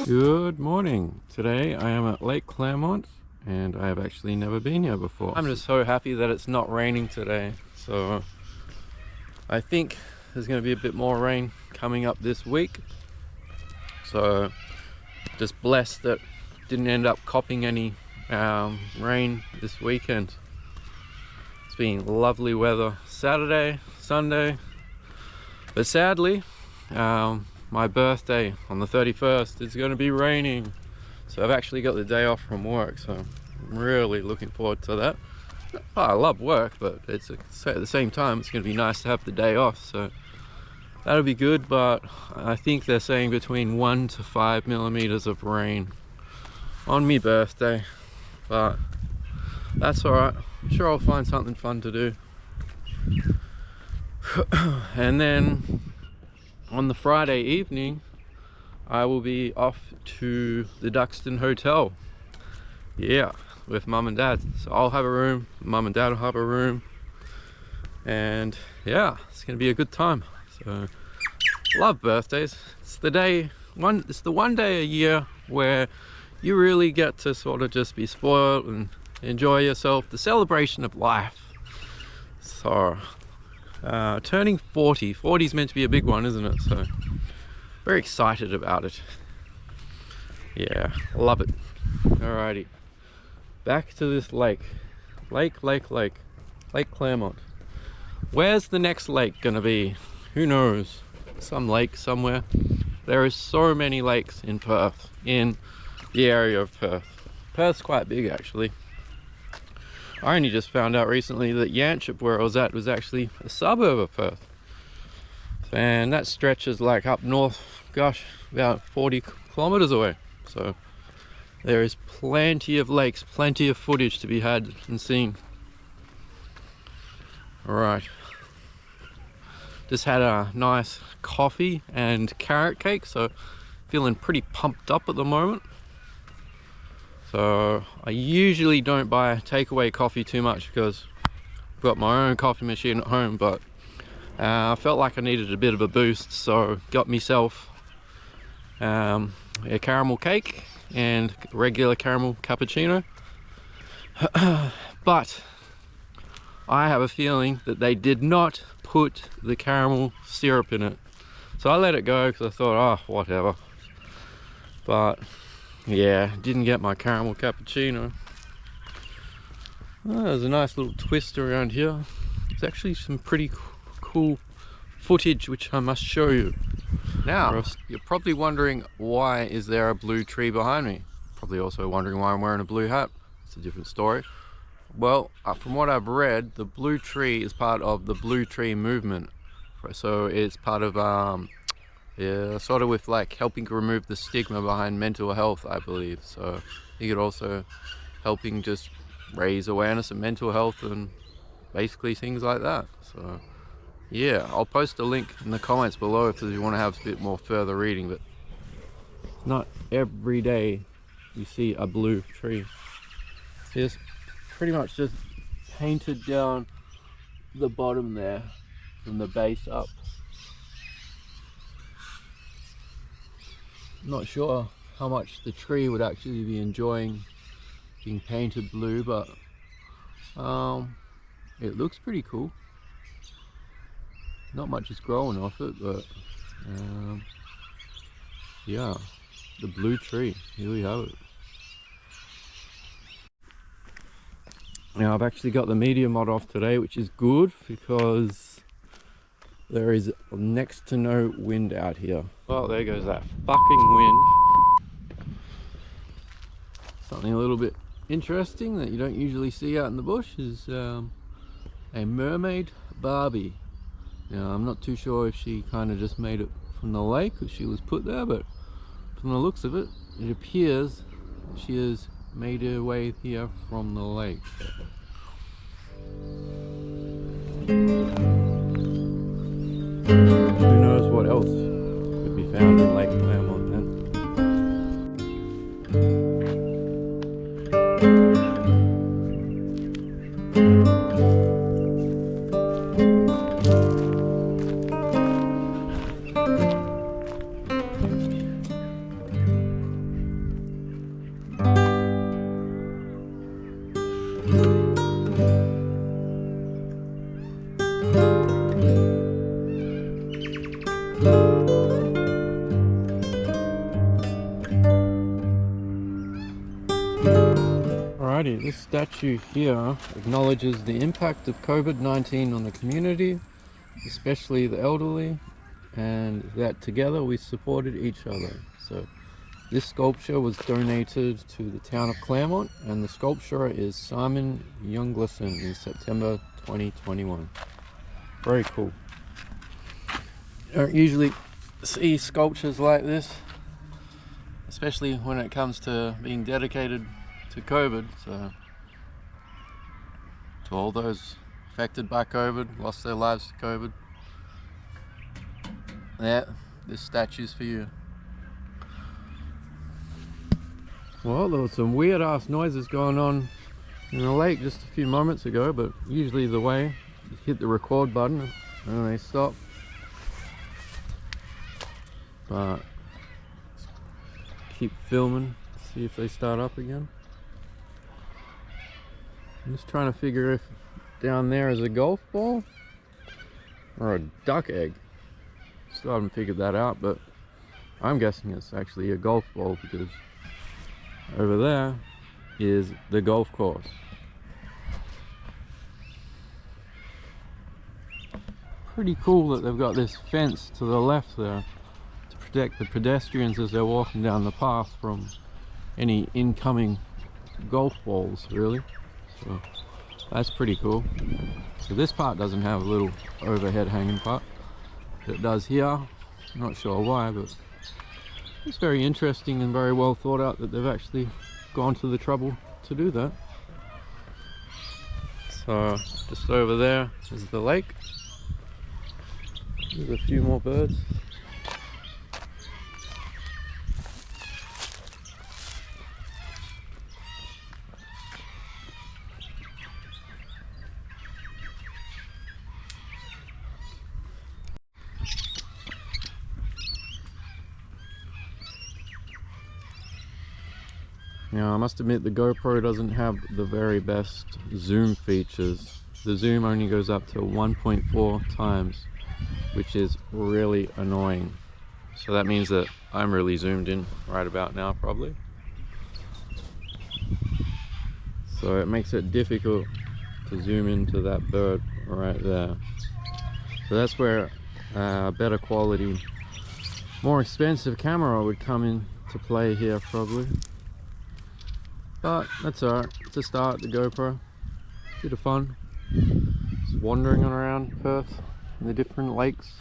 Good morning. Today I am at Lake Claremont and I have actually never been here before. I'm just so happy that it's not raining today. So I think there's going to be a bit more rain coming up this week. So just blessed that didn't end up copping any rain this weekend. It's been lovely weather Saturday, Sunday, but sadly my birthday on the 31st is going to be raining, so I've actually got the day off from work, so I'm really looking forward to that. Oh, I love work, but at the same time it's going to be nice to have the day off, so that'll be good. But I think they're saying between 1 to 5 millimeters of rain on me birthday, but that's all right. I'm sure I'll find something fun to do. And then on the Friday evening, I will be off to the Duxton Hotel. Yeah, with mum and dad. So I'll have a room, mum and dad will have a room, and yeah, it's gonna be a good time. So love birthdays. It's the one day a year where you really get to sort of just be spoiled and enjoy yourself, the celebration of life. So turning 40 is meant to be a big one, isn't it? So very excited about it. Yeah, love it. Alrighty, back to this Lake Claremont. Where's the next lake gonna be? Who knows? Some lake somewhere. There is so many lakes in Perth, in the area of Perth. Perth's quite big actually. I only just found out recently that Yanchep, where I was at, was actually a suburb of Perth. And that stretches like up north, gosh, about 40 kilometers away. So there is plenty of lakes, plenty of footage to be had and seen. All right. Just had a nice coffee and carrot cake, so feeling pretty pumped up at the moment. So I usually don't buy takeaway coffee too much because I've got my own coffee machine at home, but I felt like I needed a bit of a boost, so got myself a caramel cake and regular caramel cappuccino. But I have a feeling that they did not put the caramel syrup in it, so I let it go because I thought, oh, whatever. But yeah, didn't get my caramel cappuccino. Oh, there's a nice little twist around here. There's actually some pretty cool footage which I must show you. Now, you're probably wondering, why is there a blue tree behind me? Probably also wondering why I'm wearing a blue hat. It's a different story. Well, from what I've read, the blue tree is part of the blue tree movement. So it's part of yeah, sort of with like helping to remove the stigma behind mental health, I believe. So you could also helping just raise awareness of mental health and basically things like that. So yeah, I'll post a link in the comments below if you want to have a bit more further reading, but not every day you see a blue tree. It's pretty much just painted down the bottom there from the base up. Not sure how much the tree would actually be enjoying being painted blue, but it looks pretty cool. Not much is growing off it, but yeah, the blue tree, here we have it. Now I've actually got the media mod off today, which is good because there is next to no wind out here. Well, there goes that fucking wind. Something a little bit interesting that you don't usually see out in the bush is a mermaid Barbie. Now I'm not too sure if she kind of just made it from the lake or she was put there, but from the looks of it, it appears that she has made her way here from the lake. Who knows what else could be found in Lake Claremont then. Alrighty, this statue here acknowledges the impact of COVID-19 on the community, especially the elderly, and that together we supported each other. So this sculpture was donated to the town of Claremont, and the sculptor is Simon Youngleson in September 2021. Very cool. You don't usually see sculptures like this, especially when it comes to being dedicated to COVID. So to all those affected by COVID, lost their lives to COVID, yeah, this statue's for you. Well, there was some weird ass noises going on in the lake just a few moments ago, but usually the way you hit the record button and they stop. But keep filming, see if they start up again. I'm just trying to figure if down there is a golf ball or a duck egg. Still haven't figured that out, but I'm guessing it's actually a golf ball because over there is the golf course. Pretty cool that they've got this fence to the left there to protect the pedestrians as they're walking down the path from any incoming golf balls, really. So that's pretty cool. So this part doesn't have a little overhead hanging part. It does here. I'm not sure why, but it's very interesting and very well thought out that they've actually gone to the trouble to do that. So just over there is the lake. There's a few more birds. Now, I must admit the GoPro doesn't have the very best zoom features. The zoom only goes up to 1.4 times, which is really annoying. So that means that I'm really zoomed in right about now, probably. So it makes it difficult to zoom into that bird right there. So that's where a better quality, more expensive camera would come into play here, probably. But that's alright, it's a start, the GoPro. It's a bit of fun. Just wandering around Perth in the different lakes.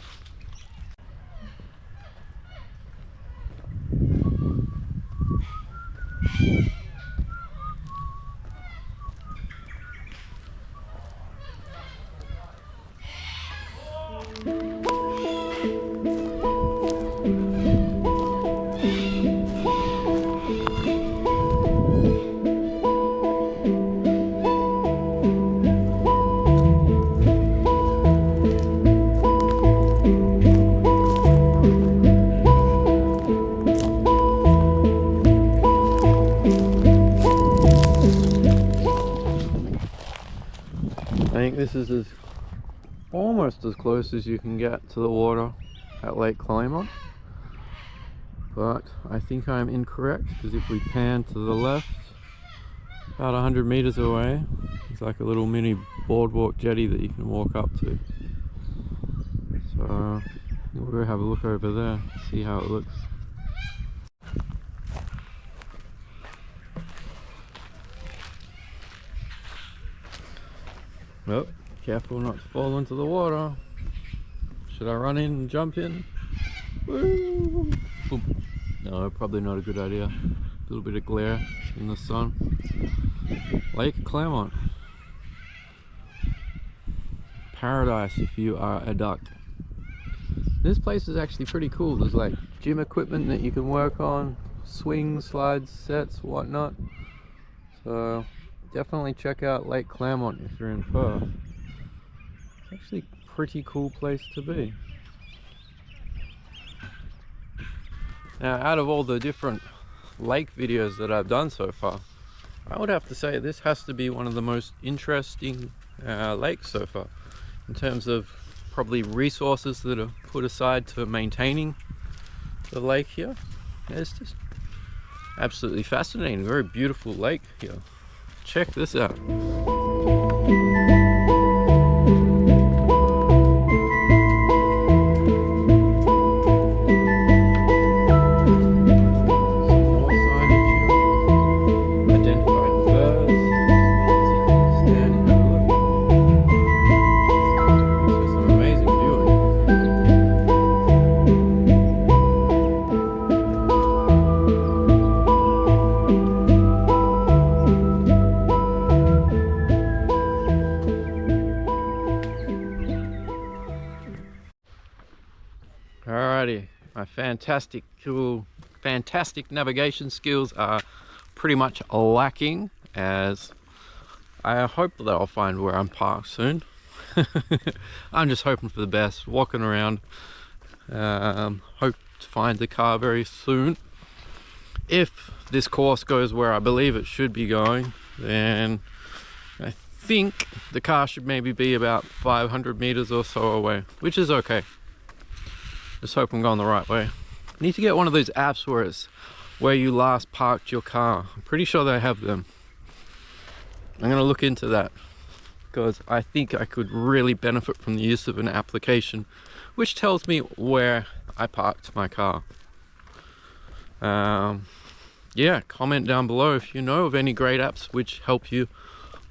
I think this is almost as close as you can get to the water at Lake Claremont, but I think I'm incorrect, because if we pan to the left about 100 meters away, it's like a little mini boardwalk jetty that you can walk up to. So we'll go have a look over there, see how it looks. Oh, careful not to fall into the water. Should I run in and jump in? Woo! Boom. No, probably not a good idea. A little bit of glare in the sun. Lake Claremont. Paradise if you are a duck. This place is actually pretty cool. There's like gym equipment that you can work on, swings, slides, sets, whatnot. So definitely check out Lake Claremont if you're in Perth. It's actually a pretty cool place to be. Now, out of all the different lake videos that I've done so far, I would have to say this has to be one of the most interesting lakes so far, in terms of probably resources that are put aside to maintaining the lake here. It's just absolutely fascinating. Very beautiful lake here. check this out. Alrighty, my fantastic navigation skills are pretty much lacking, as I hope that I'll find where I'm parked soon. I'm just hoping for the best, walking around, hope to find the car very soon. If this course goes where I believe it should be going, then I think the car should maybe be about 500 meters or so away, which is okay. Just hope I'm going the right way. I need to get one of those apps where it's where you last parked your car. I'm pretty sure they have them. I'm going to look into that, because I think I could really benefit from the use of an application which tells me where I parked my car. Yeah, comment down below if you know of any great apps which help you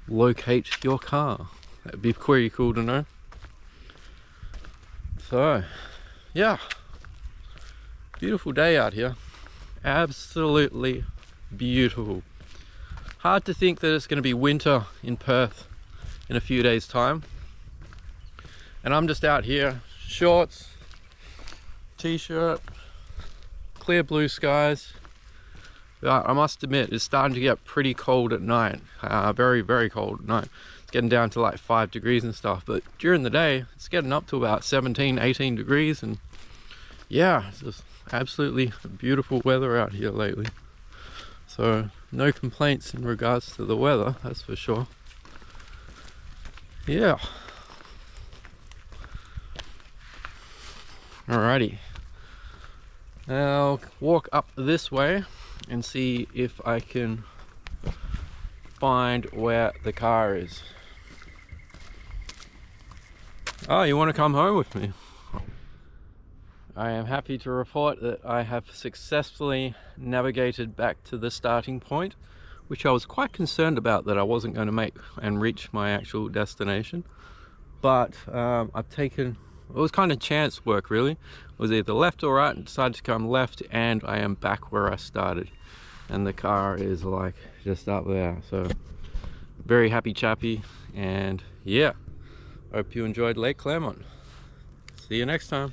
locate your car. That'd be pretty cool to know. So yeah, beautiful day out here, absolutely beautiful. Hard to think that it's going to be winter in Perth in a few days time, and I'm just out here, shorts, t-shirt, clear blue skies. I must admit, it's starting to get pretty cold at night, very cold at night. It's getting down to like 5 degrees and stuff, but during the day it's getting up to about 17-18 degrees, and yeah, it's just absolutely beautiful weather out here lately. So no complaints in regards to the weather, that's for sure. Yeah, alrighty, now walk up this way and see if I can find where the car is. Oh, you want to come home with me? I am happy to report that I have successfully navigated back to the starting point, which I was quite concerned about that I wasn't going to make and reach my actual destination. But I've taken, it was kind of chance work really. It was either left or right, and decided to come left, and I am back where I started. And the car is like just up there. So very happy chappy, and yeah, hope you enjoyed Lake Claremont. See you next time.